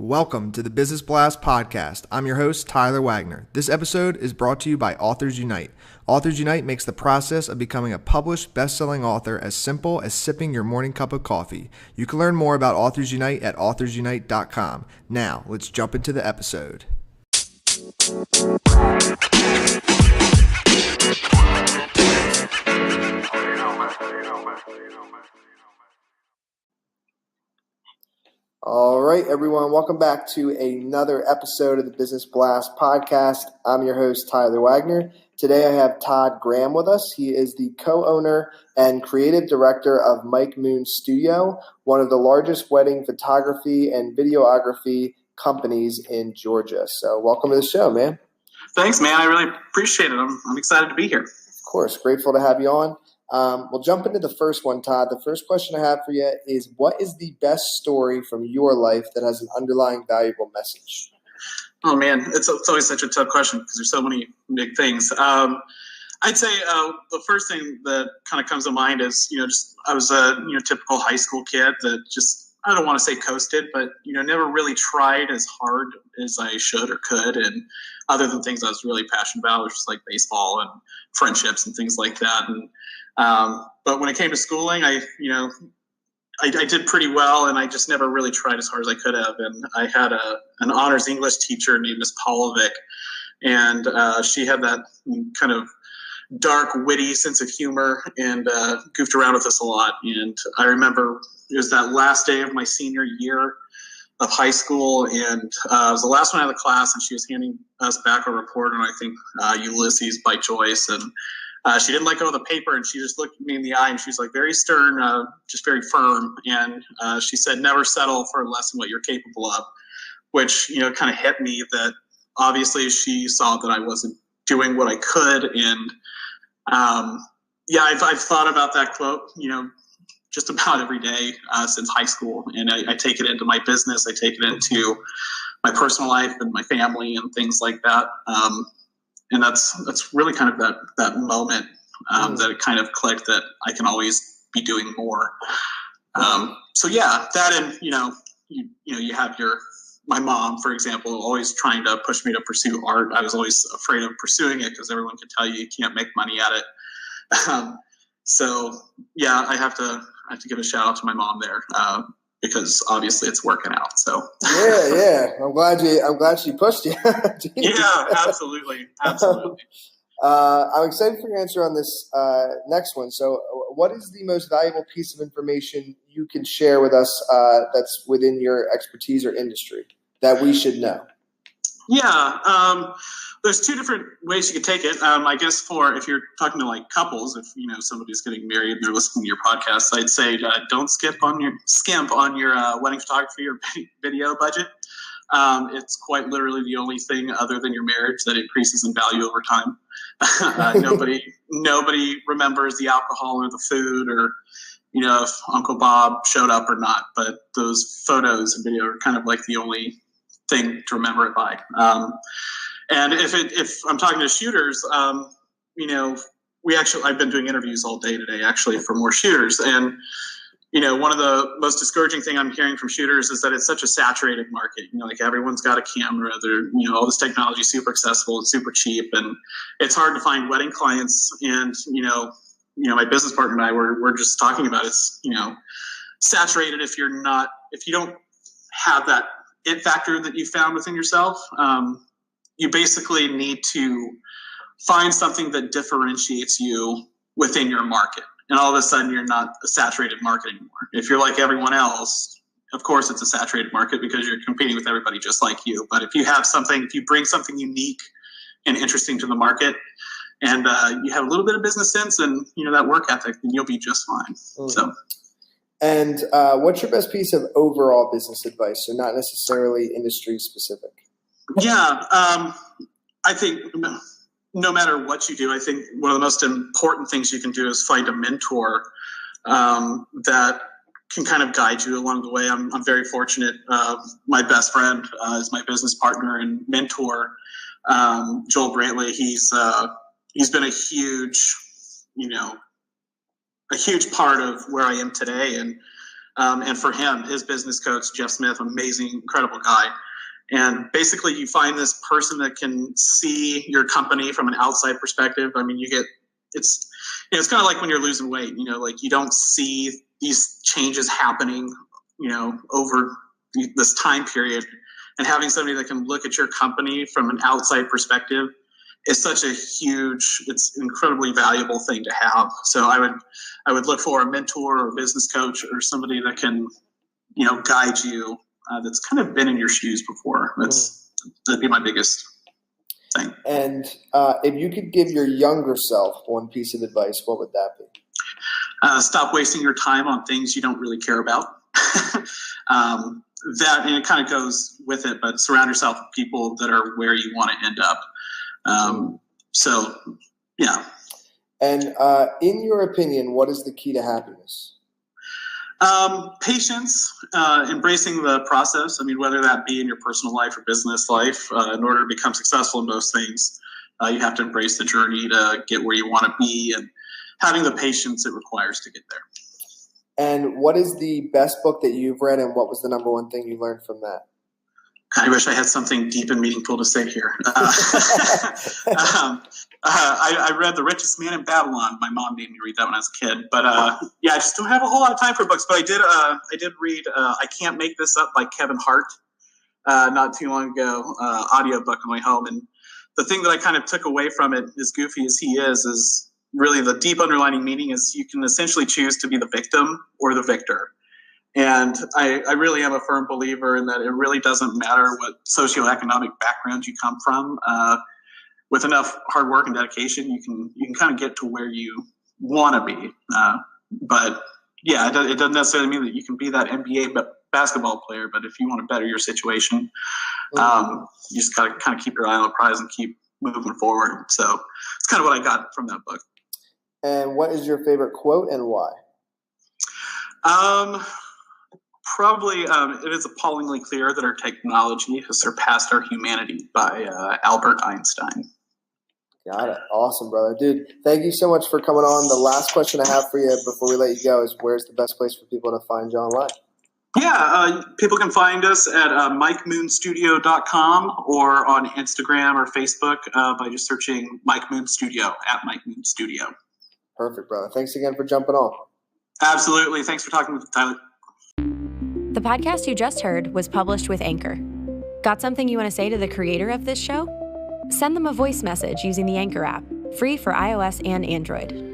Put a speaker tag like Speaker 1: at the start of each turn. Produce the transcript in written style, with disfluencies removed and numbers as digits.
Speaker 1: Welcome to the Business Blast podcast. I'm your host, Tyler Wagner. This episode is brought to you by Authors Unite. Authors Unite makes the process of becoming a published best-selling author as simple as sipping your morning cup of coffee. You can learn more about Authors Unite at authorsunite.com. Now, let's jump into the episode. All right, everyone. Welcome back to another episode of the Business Blast podcast. I'm your host, Tyler Wagner. Today I have Todd Graham with us. He is the co-owner and creative director of Mike Moon Studio, one of the largest wedding photography and videography companies in Georgia. So welcome to the show, man.
Speaker 2: Thanks, man. I really appreciate it. I'm excited to be here.
Speaker 1: Of course. Grateful to have you on. We'll jump into the first one, Todd. The first question I have for you is, what is the best story from your life that has an underlying valuable message?
Speaker 2: Oh, man, it's always such a tough question because there's so many big things. I'd say the first thing that kind of comes to mind is, I was a typical high school kid that just, I don't want to say coasted, but, never really tried as hard as I should or could. And other than things I was really passionate about, which was like baseball and friendships and things like that. And but when it came to schooling, I did pretty well, and I just never really tried as hard as I could have. And I had an honors English teacher named Miss Polovic, and she had that kind of dark, witty sense of humor and goofed around with us a lot. And I remember it was that last day of my senior year of high school, and it was the last one out of the class, and she was handing us back a report on, I think, Ulysses by Joyce, and she didn't let go of the paper, and she just looked at me in the eye, and she was like very stern, just very firm. And she said, "Never settle for less than what you're capable of," which, kind of hit me that obviously she saw that I wasn't doing what I could. And I've thought about that quote, just about every day since high school. And I take it into my business. I take it into my personal life and my family and things like that. And that's really kind of that moment that it kind of clicked that I can always be doing more. That, and you have my mom, for example, always trying to push me to pursue art. I was always afraid of pursuing it because everyone could tell you can't make money at it. I have to give a shout out to my mom there. Because obviously it's working out. So
Speaker 1: yeah, I'm glad she pushed you.
Speaker 2: Yeah, absolutely.
Speaker 1: I'm excited for your answer on this next one. So, what is the most valuable piece of information you can share with us that's within your expertise or industry that we should know?
Speaker 2: Yeah, there's two different ways you could take it. I guess if you're talking to like couples, if somebody's getting married and they're listening to your podcast, I'd say don't skimp on your wedding photography or video budget. It's quite literally the only thing other than your marriage that increases in value over time. Nobody remembers the alcohol or the food or if Uncle Bob showed up or not. But those photos and video are kind of like the only thing to remember it by. And if I'm talking to shooters, I've been doing interviews all day today, actually, for more shooters. And, one of the most discouraging thing I'm hearing from shooters is that it's such a saturated market. Like everyone's got a camera, all this technology is super accessible and super cheap. And it's hard to find wedding clients. And, my business partner and I we're just talking about it's, saturated if you don't have that it factor that you found within yourself. You basically need to find something that differentiates you within your market. And all of a sudden you're not a saturated market anymore. If you're like everyone else, of course it's a saturated market because you're competing with everybody just like you. But if you bring something unique and interesting to the market, and you have a little bit of business sense and that work ethic, then you'll be just fine. So.
Speaker 1: And what's your best piece of overall business advice? So not necessarily industry specific.
Speaker 2: Yeah, I think no matter what you do, I think one of the most important things you can do is find a mentor that can kind of guide you along the way. I'm very fortunate. My best friend is my business partner and mentor, Joel Brantley. He's been a huge part of where I am today. And And for him, his business coach, Jeff Smith, amazing, incredible guy. And basically you find this person that can see your company from an outside perspective. I mean, it's kind of like when you're losing weight, like you don't see these changes happening, over this time period, and having somebody that can look at your company from an outside perspective is such a it's incredibly valuable thing to have. So I would look for a mentor or a business coach or somebody that can, guide you, that's kind of been in your shoes before. That'd be my biggest thing.
Speaker 1: And if you could give your younger self one piece of advice, what would that be?
Speaker 2: Stop wasting your time on things you don't really care about. That, and it kind of goes with it, but surround yourself with people that are where you want to end up. So, yeah.
Speaker 1: And in your opinion, what is the key to happiness?
Speaker 2: Patience, embracing the process. I mean, whether that be in your personal life or business life, in order to become successful in those things, you have to embrace the journey to get where you want to be, and having the patience it requires to get there.
Speaker 1: And what is the best book that you've read, and what was the number one thing you learned from that?
Speaker 2: I wish I had something deep and meaningful to say here. I read The Richest Man in Babylon. My mom made me read that when I was a kid. But I just don't have a whole lot of time for books. But I did read I Can't Make This Up by Kevin Hart not too long ago, audiobook on my way home. And the thing that I kind of took away from it, as goofy as he is really the deep underlining meaning is you can essentially choose to be the victim or the victor. And I really am a firm believer in that it really doesn't matter what socioeconomic background you come from. With enough hard work and dedication, you can kind of get to where you want to be. But yeah, it doesn't necessarily mean that you can be that NBA basketball player. But if you want to better your situation, you just got to kind of keep your eye on the prize and keep moving forward. So it's kind of what I got from that book.
Speaker 1: And what is your favorite quote and why?
Speaker 2: Probably it is appallingly clear that our technology has surpassed our humanity by Albert Einstein.
Speaker 1: Got it. Awesome, brother. Dude, thank you so much for coming on. The last question I have for you before we let you go is, where's the best place for people to find you online?
Speaker 2: Yeah, people can find us at MikeMoonStudio.com or on Instagram or Facebook by just searching Mike Moon Studio, at Mike Moon Studio.
Speaker 1: Perfect, brother. Thanks again for jumping on.
Speaker 2: Absolutely. Thanks for talking with Tyler.
Speaker 3: The podcast you just heard was published with Anchor. Got something you want to say to the creator of this show? Send them a voice message using the Anchor app, free for iOS and Android.